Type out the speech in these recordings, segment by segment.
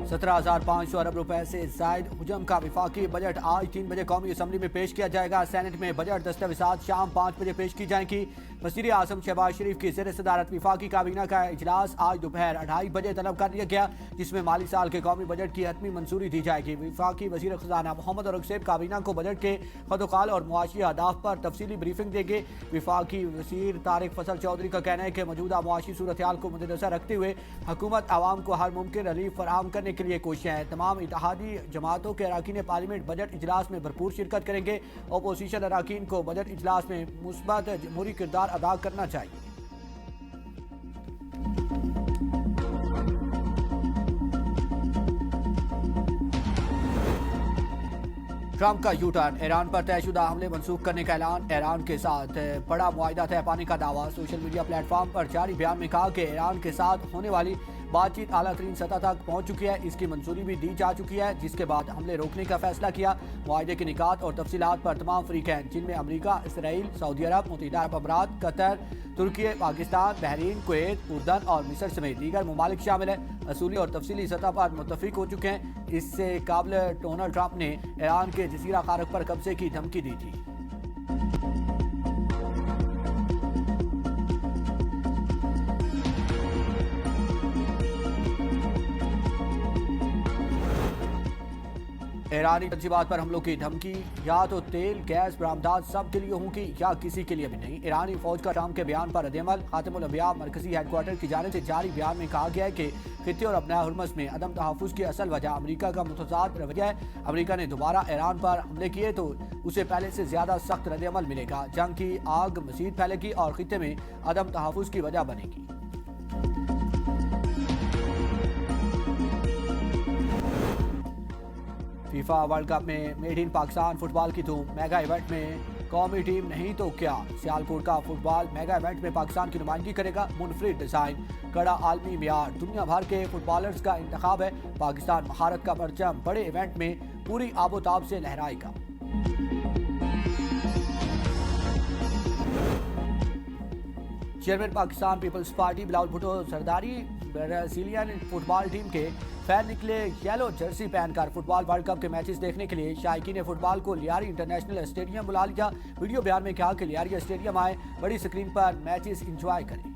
17,500 अरब रुपए से जायद हुजम का विफाकी बजट आज 3 बजे कौमी असम्बली में पेश किया जाएगा। सेनेट में बजट दस्तावेजात शाम 5 बजे पेश की जाएंगी। वज़ीर आज़म शहबाज शरीफ की ज़ेर सदारत विफाकी काबीना का इजलास आज दोपहर 2:30 बजे तलब कर लिया गया, जिसमें माली साल के कौमी बजट की हतमी मंजूरी दी जाएगी। विफाकी वज़ीर खजाना मोहम्मद औरंगज़ेब काबीना को बजट के खतोकाल और मुआशी अहदाफ पर तफसीली ब्रीफिंग देंगे। विफाकी वज़ीर तारिक फसल चौधरी का कहना है कि मौजूदा मुआशी सूरत हाल को मद्देनजर रखते हुए हुकूमत आवाम को हर मुमकिन रिलीफ फराहम करने के लिए कोशिशें हैं। तमाम इत्तेहादी जमातों के अरकान पार्लियामेंट बजट इजलास में भरपूर शिरकत करेंगे। अपोजिशन अरकान को बजट इजलास में मुस्बत जमहूरी किरदार अदा करना चाहिए। ट्रंप का यू टर्न, ईरान पर तयशुदा हमले मनसूख करने का ऐलान, ईरान के साथ बड़ा मुआहिदा तय पाने का दावा। सोशल मीडिया प्लेटफॉर्म पर जारी बयान में कहा कि ईरान के साथ होने वाली बातचीत आला तरीन सतह तक पहुंच चुकी है, इसकी मंजूरी भी दी जा चुकी है, जिसके बाद हमले रोकने का फैसला किया। मुआहिदे के निकात और तफसीलात पर तमाम फरीक हैं, जिनमें अमरीका, इसराइल, सऊदी अरब, मुत्तहिदा अरब अमारात, कतर, तुर्की, पाकिस्तान, बहरीन, कुवैत, उर्दन और मिस्र समेत दीगर ममालिक शामिल हैं। असूली और तफसीली सतह पर मुत्तफिक हो चुके हैं। इससे काबिल डोनाल्ड ट्रंप ने ईरान के जजीरा खारक पर कब्जे की धमकी दी थी। ईरानी तंजीबात पर हमलों की धमकी, या तो तेल गैस बरामदात सब के लिए होंगी या किसी के लिए भी नहीं। ईरानी फौज का ट्रंप के बयान पर रद्द-ए-अमल। खातिमुल अंबिया मरकजी हेडक्वार्टर की जानिब से जारी बयान में कहा गया है कि खित्ते और अपना हुर्मुज़ में अदम तहफ़्फ़ुज़ की असल वजह अमरीका का मुतज़ाद रवैया है। अमरीका ने दोबारा ईरान पर हमले किए तो उसे पहले से ज्यादा सख्त रद्द-ए-अमल मिलेगा। जंग की आग मज़ीद फैलेगी और खित्ते में अदम तहफ़्फ़ुज़ की वजह बनेगी। फीफा वर्ल्ड कप में मेड इन पाकिस्तान फुटबॉल की धूम, मेगा इवेंट में कौमी टीम नहीं तो क्या। सियालकोट का फुटबॉल मेगा इवेंट में पाकिस्तान की नुमाइंदगी करेगा। मुनफरिद डिजाइन, कड़ा आलमी मियार, दुनिया भर के फुटबॉलर्स का इंतखाब है। पाकिस्तान महारत का परचम बड़े इवेंट में पूरी आबोताब से लहराएगा। Chairman Pakistan Peoples Party Bilawal Bhutto Zardari Brazilian football team के फैन निकले येलो जर्सी पहनकर। फुटबॉल वर्ल्ड कप के मैचेस देखने के लिए शायकीन फुटबॉल को लियारी इंटरनेशनल स्टेडियम बुला लिया। वीडियो बयान में कहा कि लियारी स्टेडियम आए, बड़ी स्क्रीन पर मैचेस एंजॉय करें।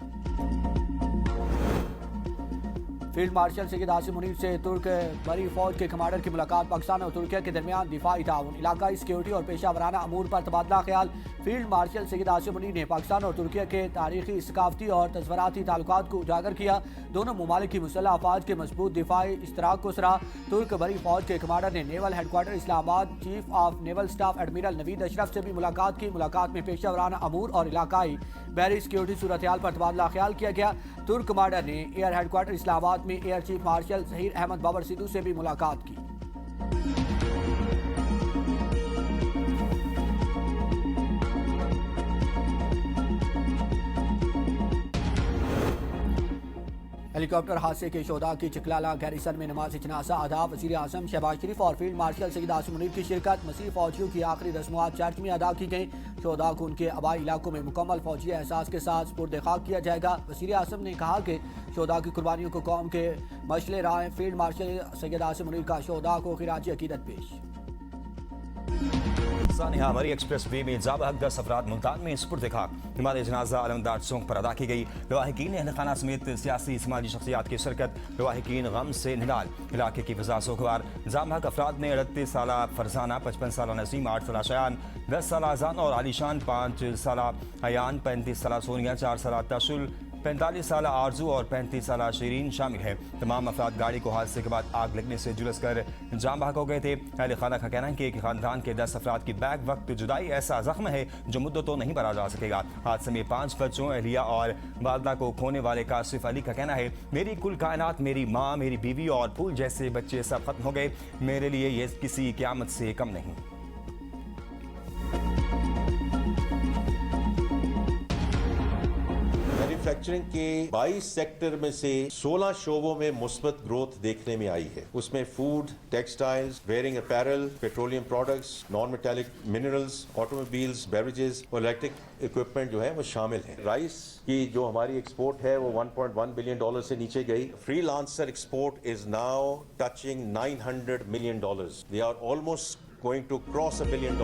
फील्ड मार्शल सैयद आसिम मुनीर से तुर्क बरी फौज के कमांडर की मुलाकात। पाकिस्तान और तुर्की के दरमियान दिफाई ताउन, इलाकाई सिक्योरिटी और पेशा वराना अमूर पर तबादला ख्याल। फील्ड मार्शल सैयद आसिम मुनीर ने पाकिस्तान और तुर्की के तारीखी, सकाफती और तस्वराती ताल्लुकात को उजागर किया। दोनों ममालिक की मुसल्लह अफवाज के मजबूत दिफाई इश्तराक को सराहा। तुर्क बरी फौज के कमांडर ने naval headquarter Islamabad chief of naval staff admiral Naveed Ashraf से भी मुलाकात की। मुलाकात में पेशा वराना अमूर और इलाकाई बहरी सिक्योरिटी सूरत हाल पर तबादला ख्याल किया गया। तुर्क कमांडर ने एयर हेडक्वार्टर इस्लामाबाद में air chief marshal Zaheer Ahmed Babar Sidhu से भी मुलाकात की। हेलीकॉप्टर हादसे के शोधा की चिकलाला गैरिसन में नमाज जनाजा अदा। वज़ीर आज़म शहबाज शरीफ और फील्ड मार्शल सैयद आसिम मुनीर की शिरकत। मसीह फौजियों की आखिरी रस्मात चर्च में अदा की गई। शोधा को उनके आबाई इलाकों में मुकम्मल फौजी एहसास के साथ सुपुर्द खाक किया जाएगा। वज़ीर आज़म ने कहा कि शोधा की कुर्बानियों को कौम के मशले राह। फील्ड मार्शल सैयद आसिम मुनीर का शोधा को खिराज अकीदत पेश। हमारी एक्सप्रेस वे में जाबा हक 10 अफराद मुल्तान में सुपुर्द खाक। नमाज जनाजा अलमदार चौक पर अदा की गई। लवाहिकीन अहल खाना समेत सियासी समाजी शख्सियात की शिरकत। लवाहिकीन गम से निडाल। इलाके की फिजा सोगवार। जाबा हक अफराद में 38 साल फरजाना, 55 साल नसीम, 8 साल शयान, 10 साल आजान और आलिशान, 5 साल अयान, 35 साल सोनिया, 4 साल तशुल, 45 साल आरजू और 35 साल शीरीन शामिल है। तमाम अफराद गाड़ी को हादसे के बाद आग लगने से झुलस कर जाम बहक हो गए थे। अहल खाना का कहना है कि खानदान के 10 अफराद की बैक वक्त जुदाई ऐसा जख्म है जो मुद्दत तो नहीं भरा जा सकेगा। हादसे में 5 बच्चों अहलिया और वालदा को खोने वाले कासिफ अली का कहना है, मेरी कुल कायनात, मेरी माँ, मेरी बीवी और फूल जैसे बच्चे सब खत्म हो गए। मेरे लिए ये किसी क़यामत से कम नहीं। मैन्युफैक्चरिंग के 22 सेक्टर में से 16 शोबों में मुस्बत ग्रोथ देखने में आई है। उसमें food, textiles, wearing apparel, petroleum products, non metallic minerals, automobiles, beverages और इलेक्ट्रिक इक्विपमेंट जो है वो शामिल है। राइस की जो हमारी एक्सपोर्ट है वो $1.1 बिलियन से नीचे गई। Freelancer export is now touching $900 million. They are almost going to cross $1 billion.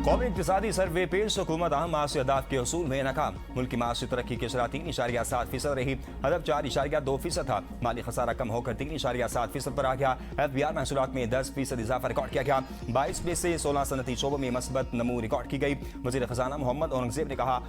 कौमी इक्तिसादी सर्वे पेश हुकूमत अहम मासी अहदाफ के हसूल में नाकाम। मुल्क की मासी तरक्की की शरह 3.7% रही। हदफ 4.2% था। माली खसारा कम होकर 3.7% पर आ गया। FBR महसूलात में 10% इजाफा रिकॉर्ड किया गया। 22 में से 16 सनती शोबों में मस्बत नमू रिकॉर्ड की गई। वज़ीर खजाना मोहम्मद औरंगजेब ने कहा,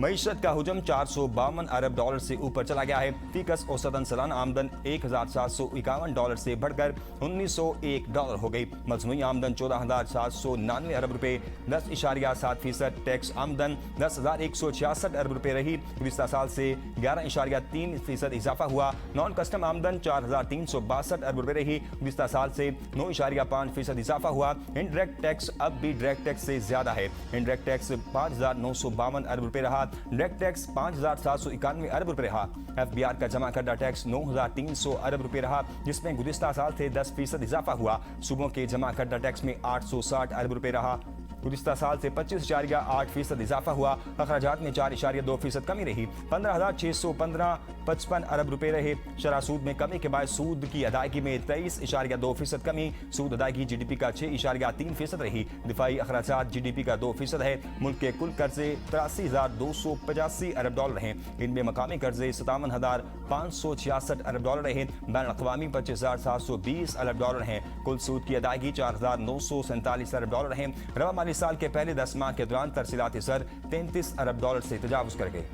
मईशत का हुजम $452 अरब से ऊपर चला गया है। फीकस औसतन सालाना आमदन $1,751 से बढ़कर $1,901 हो गई। मजमूई आमदन $14,799 अरब रुपए, 10.7% टैक्स आमदन $10,166 अरब रुपए रही। गुज़िश्ता साल से 11.3% इजाफा हुआ। नॉन कस्टम आमदन $4,362 अरब रुपए रही। गुज़िश्ता साल से 9.5% इजाफा हुआ। इनडायरेक्ट टैक्स अब भी डायरेक्ट टैक्स से ज्यादा है। इनडायरेक्ट टैक्स $5,952 अरब रुपए रहा। डायरेक्ट टैक्स $5,791 अरब रुपए रहा। FBR का जमा करदा टैक्स $9,300 अरब रुपए रहा, जिसमें गुज़िश्ता साल से 10% इजाफा हुआ। सूबों के जमा करदा टैक्स में $860 अरब रुपए रहा। गुज़िश्ता साल से 25.8% इजाफा हुआ। अखराजात में 4.2% कमी रही। 15,615.55 अरब रुपए रहे। शरह सूद में कमी के बाद सूद की अदायगी में 23.2% कमी। सूद अदायगी GDP का 6.3% रही। दिफाई अखराजात GDP का 2% है। मुल्क के कुल कर्जे $83,285 अरब हैं। इनमें मकामी कर्जे $57,566 अरब रहे। बैन अक़वामी $25,720 अरब हैं। कुल सूद की अदायगी $4,947 अरब हैं। रवा माली साल के पहले 10 माह के दौरान तरसीलाती सर $33 अरब से तजावुज कर गए।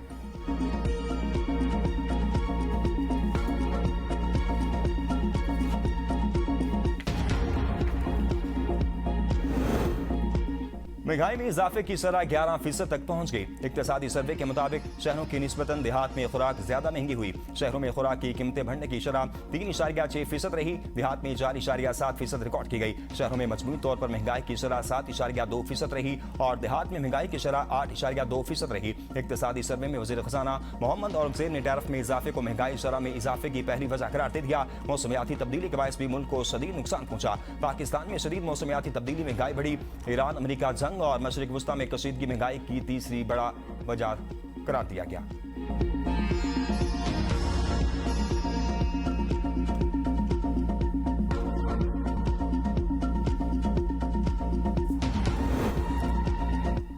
महंगाई में इजाफे की शरह 11% तक पहुंच गई। इक्तिसादी सर्वे के मुताबिक शहरों की निस्बतन देहात में खुराक ज्यादा महंगी हुई। शहरों में खुराक की कीमतें बढ़ने की शरह 3.6% रही। देहात में 4.7% रिकॉर्ड की गई। शहरों में मजमूई तौर पर महंगाई की शरह 7.2% रही और देहात में महंगाई की शरह 8.2% रही। इक्तिसादी सर्वे में वज़ीर खजाना मोहम्मद औरंगजेब ने टैरिफ में इजाफे को महंगाई शरह में इजाफे की पहली वजह करार दे दिया। मौसमियाती तब्दीली के बायस भी मुल्क को शदीद नुकसान पहुंचा। पाकिस्तान में शदीद मौसमियाती तब्दीली महंगाई बढ़ी। ईरान अमेरिका जंग और मशरिक वस्ता में कशीदगी महंगाई की तीसरी बड़ा वजह करार दिया गया।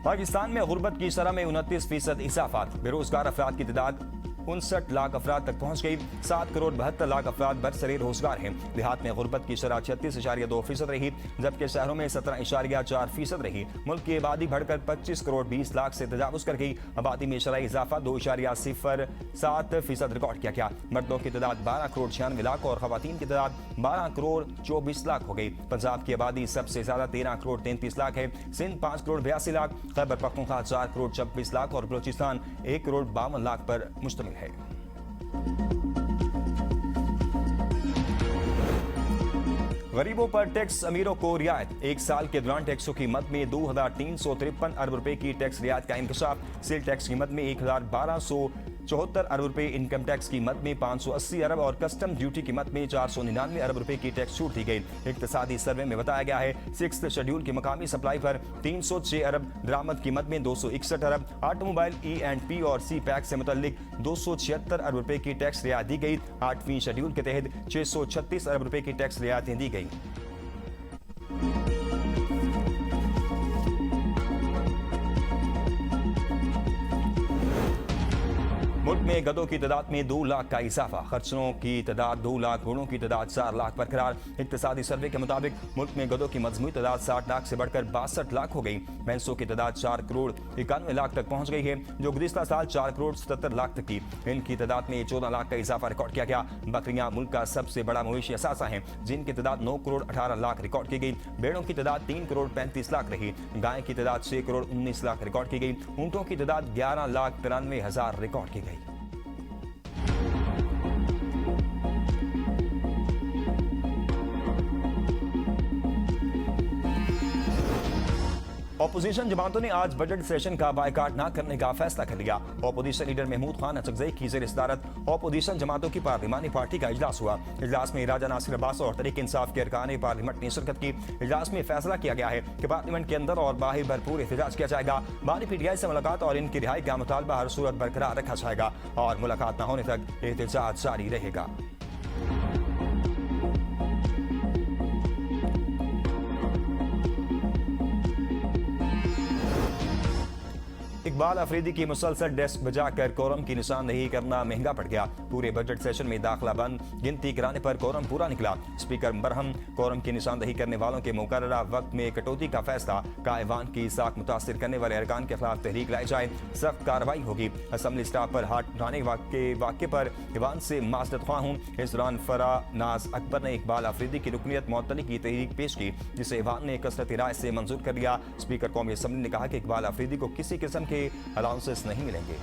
पाकिस्तान में गुर्बत की शरह में 29% इजाफा। बेरोजगार अफराद की तादाद 59 लाख अफराद तक पहुंच गई। 7 करोड़ 72 लाख अफराद बरसरे रोजगार हैं। देहात में गुर्बत की शरह 36.2% रही, जबकि शहरों में 17.4% रही। मुल्क की आबादी बढ़कर 25 करोड़ 20 लाख से तजावुज कर गई। आबादी में शरह इजाफा 2.07% रिकॉर्ड किया गया। मर्दों की तादाद 12 करोड़ 96 लाख और खवातीन की तादाद 12 करोड़ 24 लाख हो गई। पंजाब की आबादी सबसे ज्यादा 13 करोड़ 33 लाख है। सिंध 5 करोड़ 82 लाख, खैबर पख्तूनख्वा 4 करोड़ 26 लाख और बलोचिस्तान 1 करोड़ 52 लाख पर मुश्तमिल है। गरीबों पर टैक्स, अमीरों को रियायत। एक साल के दौरान टैक्सों की मद में 2,353 अरब रुपए की टैक्स रियायत का इंकशाफ। सेल टैक्स की मद में 1,1274 अरब रुपए, इनकम टैक्स की मद में 580 अरब और कस्टम ड्यूटी की मद में 499 अरब रुपए की टैक्स छूट दी गई। इक्तिसादी सर्वे में बताया गया है 6th शेड्यूल की मकामी सप्लाई पर 306 अरब, दरामद की मद में 261 अरब, ऑटोमोबाइल E&P और सी पैक से मुतल्लिक 276 अरब रुपए की टैक्स रियायत दी गई। 8वीं शेड्यूल के तहत 636 अरब रुपए की टैक्स रियायतें दी गई। मुल्क में गधों की तादाद में 2 लाख का इजाफा। खर्चों की तादाद 2 लाख, घोड़ों की तादाद 4 लाख बरकरार। इक्तिसादी सर्वे के मुताबिक मुल्क में गधों की मजमूई तादाद 60 लाख से बढ़कर 62 लाख हो गई। भैंसों की तादाद 4 करोड़ 91 लाख तक पहुंच गई है, जो गुज़िश्ता साल 4 करोड़ 77 लाख तक थी। इनकी तादाद में 14 लाख का इजाफा रिकॉर्ड किया गया। बकरियां मुल्क का सबसे बड़ा मवेशी असासा हैं, जिनकी तादाद 9 करोड़ 18 लाख रिकॉर्ड की गई। भेड़ों की तादाद 3 करोड़ 35 लाख रही। गाय की तादाद 6 करोड़ 19 लाख रिकॉर्ड की गई। ऊंटों की तादाद 11 लाख 93 हजार रिकॉर्ड की गई। अपोजिशन जमातों ने आज बजट सेशन का बायकाट न करने का फैसला कर लिया। अपोजिशन लीडर महमूद खान अचकजई की ज़ेर सदारत अपोजिशन जमातों की पार्लिमानी पार्टी का इजलास हुआ। इजलास में राजा नासिर अब्बास और तहरीक इंसाफ के अरकान पार्लियामेंट ने शिरकत की। इजलास में फैसला किया गया है कि पार्लियामेंट के अंदर और बाहर भरपूर एहतजाज किया जाएगा। बानी PTI से मुलाकात और इनकी रिहाई का मुतालबा हर सूरत बरकरार रखा जाएगा और मुलाकात न होने तक एहतजाज जारी रहेगा। इकबाल अफरीदी की मुसलसल डेस्क बजाकर कोरम की निशानदेही करना महंगा पड़ गया। पूरे बजट सेशन में दाखिला बंद गिनती कराने पर कोरम पूरा निकला। स्पीकर बरहम कोरम की निशानदेही करने वालों के मुकर्ररा वक्त में कटौती का फैसला का ऐवान की साख मुतासिर करने वाले अरकान के खिलाफ तहरीक लाई जाए, सख्त कार्रवाई होगी। असम्बली स्टाफ पर हाथ उठाने के वाक़े पर ऐवान से माजरत ख्वाह हूँ। इस दौरान फरानाज अकबर ने इकबाल अफरीदी की रुकनीत मुअत्तली की तहरीक पेश की, जिसे ऐवान ने कसरत राय से मंजूर कर लिया। स्पीकर कौमी असम्बली ने कहा कि इकबाल अफरीदी को किसी किस्म के अलाउंसेस नहीं मिलेंगे।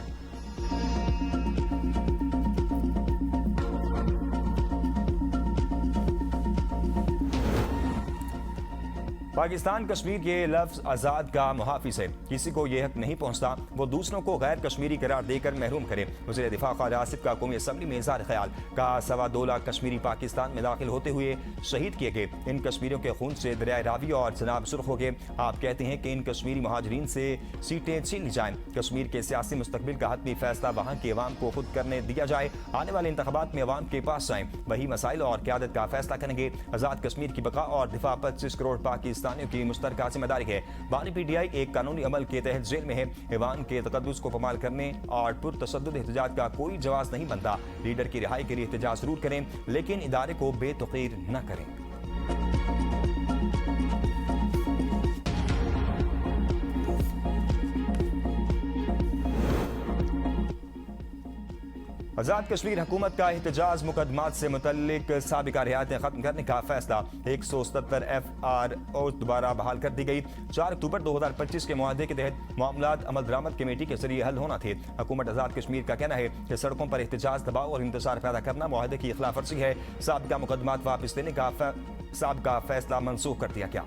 पाकिस्तान कश्मीर के लफ्ज आज़ाद का मुहाफिज है। किसी को यह हक नहीं पहुंचता वो दूसरों को गैर कश्मीरी करार देकर महरूम करे। वज़ीर दिफा ख्वाजा आसिफ का कौमी असम्बली में इज़हार ख्याल, कहा 2.25 लाख कश्मीरी पाकिस्तान में दाखिल होते हुए शहीद किए गए। इन कश्मीरियों के खून से दरियाए रावी और जनाब सुर्ख हो गए। आप कहते हैं कि इन कश्मीरी महाजरीन से सीटें छीन ली जाएं। कश्मीर के सियासी मुस्तकबिल का हतमी फैसला वहाँ के अवाम को खुद करने दिया जाए। आने वाले इंतखाबात में अवाम के पास जाएं, वही मसाइल और क़यादत का फैसला करेंगे। आज़ाद कश्मीर की बका और दिफा 25 करोड़ पाकिस्तानियों की मुश्तरका जिम्मेदारी है। बानी PTI एक कानूनी अमल के तहत जेल में है। ऐवान के तकद्दुस को पमाल करने और पुरतशद्दुद एहतजाज का कोई जवाब नहीं बनता। लीडर की रिहाई के लिए एहतजाज जरूर करें, लेकिन इदारे को बेतौकीर न करें। आज़ाद कश्मीर हुकूमत का एहतजाज मुकदमात से मुतल्लिक साबिका रियायतें खत्म करने का फैसला। 177 FRO दोबारा बहाल कर दी गई। 4 अक्टूबर 2025 के मुआहदे के तहत मामलात अमल दरामद कमेटी के जरिए हल होना थे। हुकूमत आज़ाद कश्मीर का कहना है कि सड़कों पर एहतजाज, दबाव और इंतजार पैदा करना मुआहदे की खिलाफ वर्जी है। साबिका मुकदमात वापस लेने का साबिका फैसला मनसूख कर दिया गया।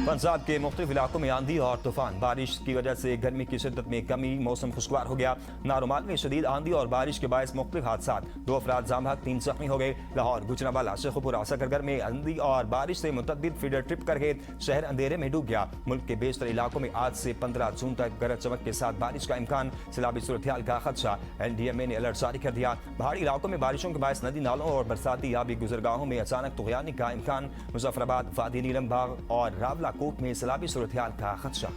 पंजाब के मुख्तलिफ इलाकों में आंधी और तूफान, बारिश की वजह से गर्मी की शिद्दत में कमी, मौसम खुशगवार हो गया। नारोमाल में शदीद आंधी और बारिश के बायस मुख्तलिफ हादसात, 2 अफराद जाम बहक, 3 जख्मी हो गए। लाहौर, गुजरांवाला, शेखुपुरा, सकरगर में आंधी और बारिश से मुतअद्दिद फीडर ट्रिप करके शहर अंधेरे में डूब गया। मुल्क के बेशतर इलाकों में आज से 15 जून तक गरज चमक के साथ बारिश का इम्कान, सैलाबी सूरत-ए-हाल का खदशा। NDMA ने अलर्ट जारी कर दिया। पहाड़ी इलाकों में बारिशों के बायस नदी नालों और बरसाती आबी गुजरगाहों में अचानक तुग़यानी का इम्कान। मुजफ्फराबाद, वादी नीलम बाग और रावलाकोट में सैलाबी सूरत-ए-हाल का खदशा।